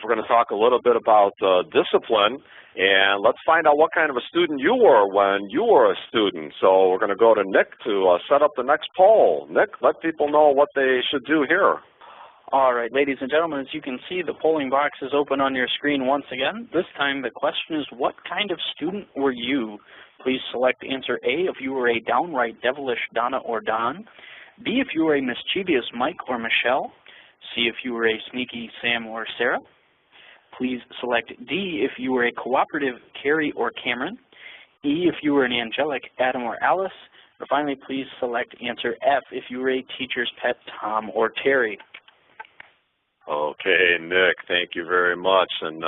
We're going to talk a little bit about discipline, and let's find out what kind of a student you were when you were a student. So we're going to go to Nick to set up the next poll. Nick, let people know what they should do here. All right, ladies and gentlemen, as you can see, the polling box is open on your screen once again. This time the question is, what kind of student were you? Please select answer A if you were a downright devilish Donna or Don, B if you were a mischievous Mike or Michelle, C if you were a sneaky Sam or Sarah. Please select D if you were a cooperative Carrie or Cameron, E if you were an angelic Adam or Alice, or finally please select answer F if you were a teacher's pet Tom or Terry. Okay, Nick, thank you very much. And,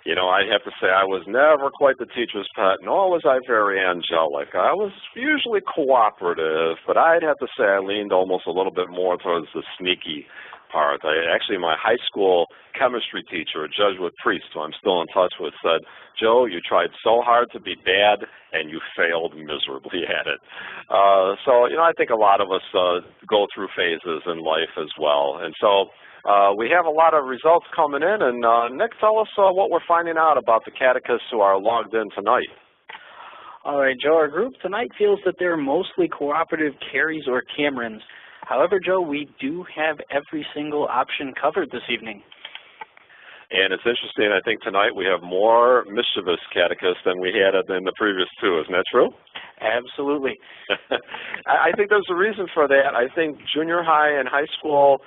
you know, I have to say I was never quite the teacher's pet, nor was I very angelic. I was usually cooperative, but I'd have to say I leaned almost a little bit more towards the sneaky part. Actually, my high school chemistry teacher, a Jesuit priest who I'm still in touch with, said, "Joe, you tried so hard to be bad, and you failed miserably at it." So, you know, I think a lot of us go through phases in life as well. And so we have a lot of results coming in, and Nick, tell us what we're finding out about the catechists who are logged in tonight. All right, Joe, our group tonight feels that they're mostly cooperative Carries or Camerons. However, Joe, we do have every single option covered this evening. And it's interesting, I think tonight we have more mischievous catechists than we had in the previous two. Isn't that true? Absolutely. I think there's a reason for that. I think junior high and high school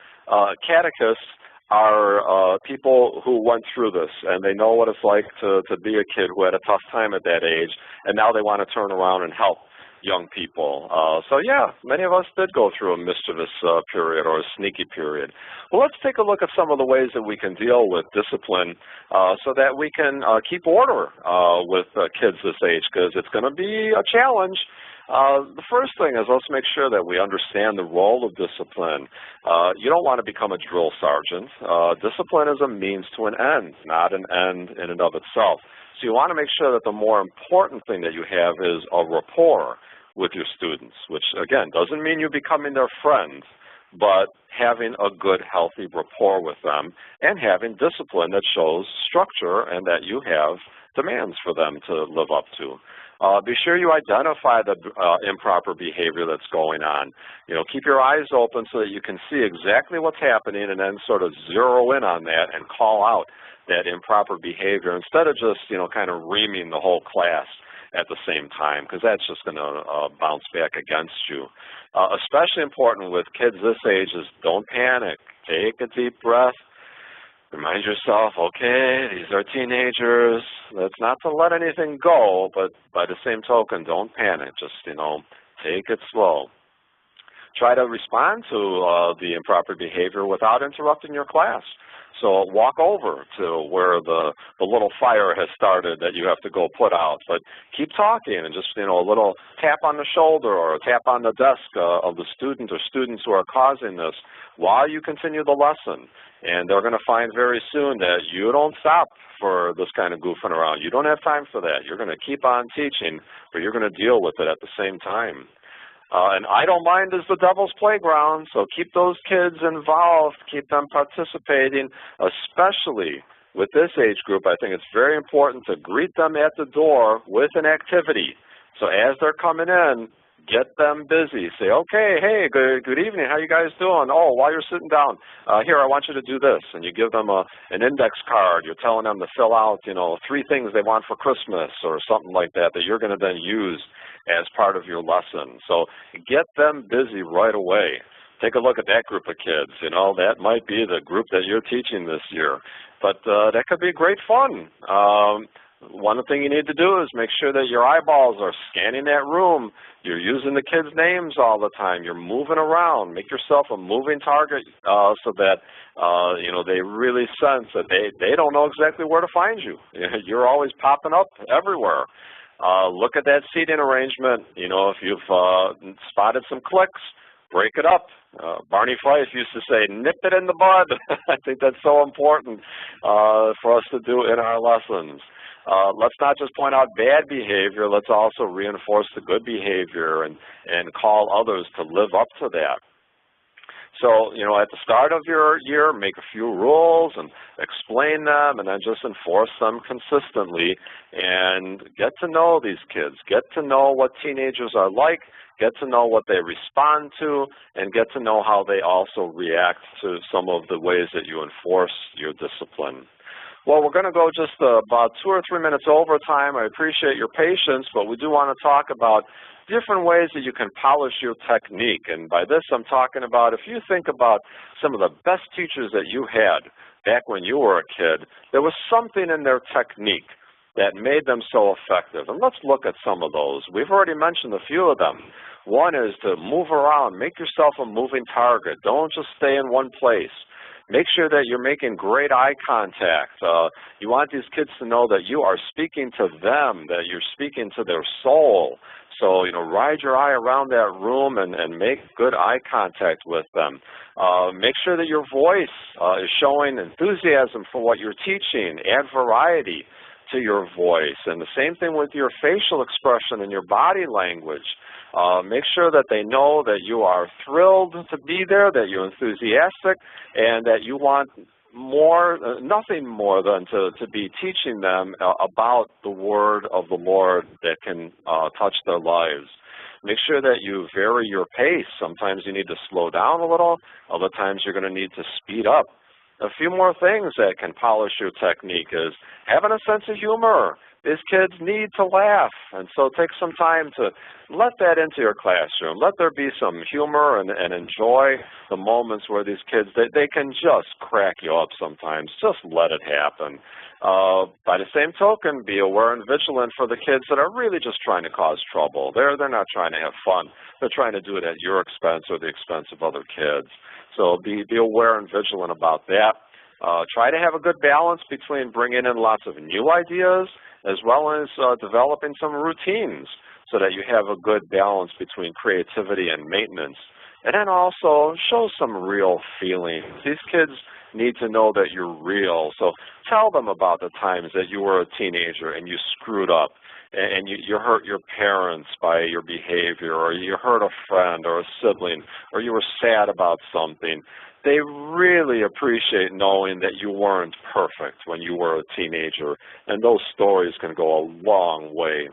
catechists are people who went through this, and they know what it's like to be a kid who had a tough time at that age, and now they want to turn around and help young people. So yeah, many of us did go through a mischievous period or a sneaky period. Well, let's take a look at some of the ways that we can deal with discipline so that we can keep order with kids this age, because it's going to be a challenge. The first thing is, let's make sure that we understand the role of discipline. You don't want to become a drill sergeant. Discipline is a means to an end, not an end in and of itself. So you want to make sure that the more important thing that you have is a rapport with your students, which, again, doesn't mean you becoming their friend, but having a good, healthy rapport with them and having discipline that shows structure and that you have demands for them to live up to. Be sure you identify the improper behavior that's going on. You know, keep your eyes open so that you can see exactly what's happening and then sort of zero in on that and call out that improper behavior instead of just, you know, kind of reaming the whole class at the same time, because that's just going to bounce back against you. Especially important with kids this age is don't panic. Take a deep breath. Remind yourself, okay, these are teenagers. That's not to let anything go, but by the same token, don't panic. Just, you know, take it slow. Try to respond to the improper behavior without interrupting your class. So walk over to where the little fire has started that you have to go put out, but keep talking and just, you know, a little tap on the shoulder or a tap on the desk of the student or students who are causing this while you continue the lesson. And they're going to find very soon that you don't stop for this kind of goofing around. You don't have time for that. You're going to keep on teaching, but you're going to deal with it at the same time. And idle mind is the devil's playground, so keep those kids involved, keep them participating, especially with this age group. I think it's very important to greet them at the door with an activity. So as they're coming in, get them busy. Say, okay, hey, good evening. How you guys doing? Oh, while you're sitting down, here, I want you to do this. And you give them an index card. You're telling them to fill out, you know, 3 things they want for Christmas or something like that that you're going to then use as part of your lesson. So get them busy right away. Take a look at that group of kids. You know, that might be the group that you're teaching this year. But that could be great fun. One thing you need to do is make sure that your eyeballs are scanning that room. You're using the kids' names all the time. You're moving around. Make yourself a moving target so that, you know, they really sense that they don't know exactly where to find you. You're always popping up everywhere. Look at that seating arrangement. You know, if you've spotted some cliques, break it up. Barney Fife used to say, nip it in the bud. I think that's so important for us to do in our lessons. Let's not just point out bad behavior. Let's also reinforce the good behavior and call others to live up to that. So, you know, at the start of your year, make a few rules and explain them, and then just enforce them consistently, and get to know these kids. Get to know what teenagers are like, get to know what they respond to, and get to know how they also react to some of the ways that you enforce your discipline. Well, we're going to go just about 2 or 3 minutes over time. I appreciate your patience, but we do want to talk about different ways that you can polish your technique. And by this, I'm talking about if you think about some of the best teachers that you had back when you were a kid, there was something in their technique that made them so effective. And let's look at some of those. We've already mentioned a few of them. One is to move around. Make yourself a moving target. Don't just stay in one place. Make sure that you're making great eye contact. You want these kids to know that you are speaking to them, that you're speaking to their soul. So, you know, ride your eye around that room and make good eye contact with them. Make sure that your voice is showing enthusiasm for what you're teaching. Add variety to your voice. And the same thing with your facial expression and your body language. Make sure that they know that you are thrilled to be there, that you're enthusiastic, and that you want more, nothing more than to be teaching them about the word of the Lord that can touch their lives. Make sure that you vary your pace. Sometimes you need to slow down a little. Other times you're going to need to speed up. A few more things that can polish your technique is having a sense of humor. These kids need to laugh, and so take some time to let that into your classroom. Let there be some humor and enjoy the moments where these kids, they can just crack you up sometimes. Just let it happen. By the same token, be aware and vigilant for the kids that are really just trying to cause trouble. They're not trying to have fun. They're trying to do it at your expense or the expense of other kids. So be aware and vigilant about that. Try to have a good balance between bringing in lots of new ideas as well as developing some routines so that you have a good balance between creativity and maintenance. And then also show some real feelings. These kids need to know that you're real. So tell them about the times that you were a teenager and you screwed up and you hurt your parents by your behavior, or you hurt a friend or a sibling, or you were sad about something. They really appreciate knowing that you weren't perfect when you were a teenager, and those stories can go a long way.